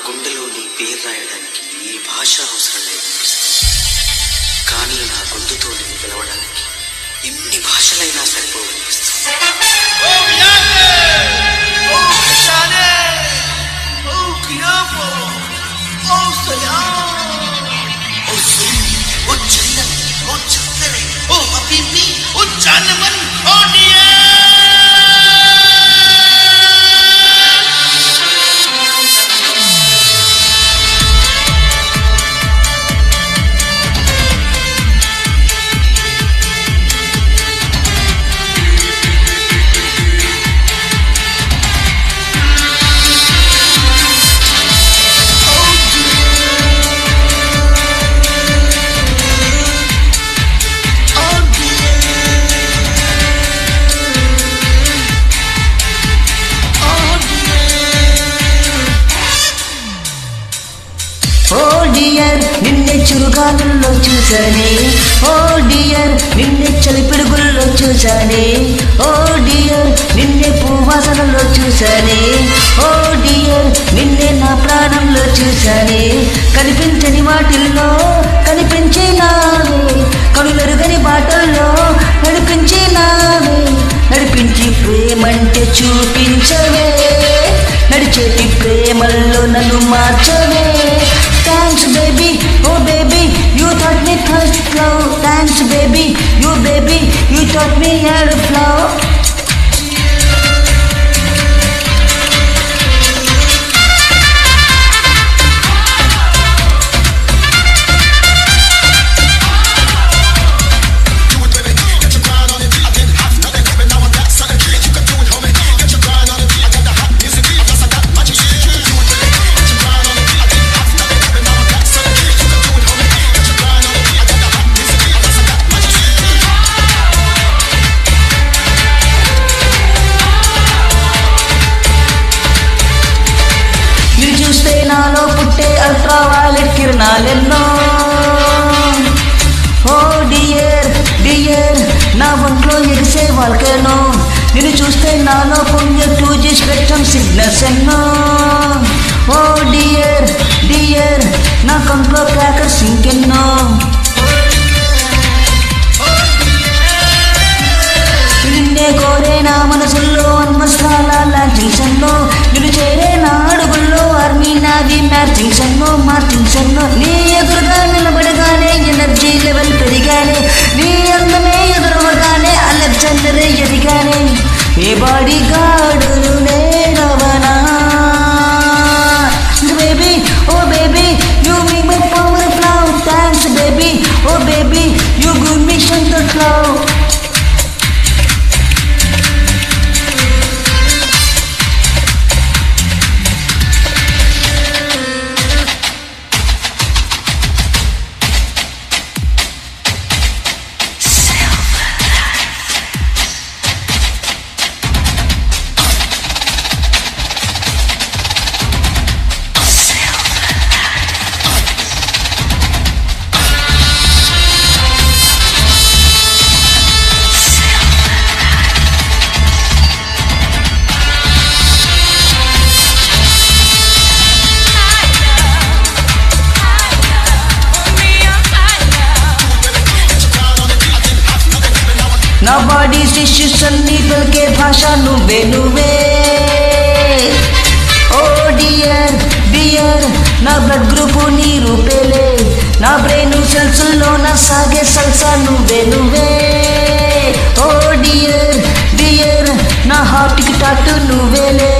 గుండెలో నీ పేరు రాయడానికి ఈ భాష అవసరం లేదు, కానీ నా గొంతుతో నేను పిలవడానికి ఎన్ని భాషలైనా సరిపోవనిపిస్తుంది. నిన్నే చురుగాలుల్లో చూసానే, ఓ డియర్ నిన్నే చలిపిడుగుల్లో చూసానే, ఓ డియర్ నిన్నే పూవాసనలో చూసానే, ఓ డియర్ నిన్నే నా ప్రాణంలో చూసానే. కనిపించని వాటిల్లో కనిపించినావే, కనులెరుగని బాటల్లో నడిపించినావే. నడిపించి ప్రేమంటే చూపించవే, నడిచేటి ప్రేమల్లో నన్ను మార్చవే. Thanks baby, oh baby, you taught me first love. Thanks baby, you taught me how to flow. నాలో పుట్టే అల్ట్రా వైలెట్ కిరణాలెన్నో, ఓ డియర్ డియర్ నా ఒంట్లో ఎగిసే వాల్కెనో. నిన్ను చూస్తే నాలో పొంగే 2G స్పెక్ట్రమ్ సిగ్నల్స్ ఎన్నో, ఓ డియర్ డియర్ నా కంట్లో క్రాకర్స్ ఇంకెన్నో. నిన్నే కోరే నా మనసుల్లో అన్మస్రాల లాంచింగ్స్ ఎన్నో, నిన్ను చేరే నా అడుగుల్లో ఆర్మీ నాది మ్యాచింగ్స్ ఎన్నో మార్చింగ్స్ ఎన్నో. నీ ఎదురుగా నిలబడగానే ఎనర్జీ లెవెల్ పెరిగానే, నీ అందమే ఎదురవగానే అలెగ్జాండరే ఎదిగానే. ఏ బాడీ గార్డులు నేనవనా baby, oh baby you make my power flow. Thanks baby, oh baby you give me shelter flow. నా బాడీ టిష్యూస్ అన్ని పలికే భాష నువ్వే నువ్వే, ఓ డియర్ డియర్ నా బ్లడ్ గ్రూపు నీ రూపేలే. నా బ్రెయిన్ సెల్స్లో నా సాగే సల్సా నువ్వే నువ్వే, ఓ డియర్ డియర్ నా హార్ట్కి టాటు నువ్వేలే.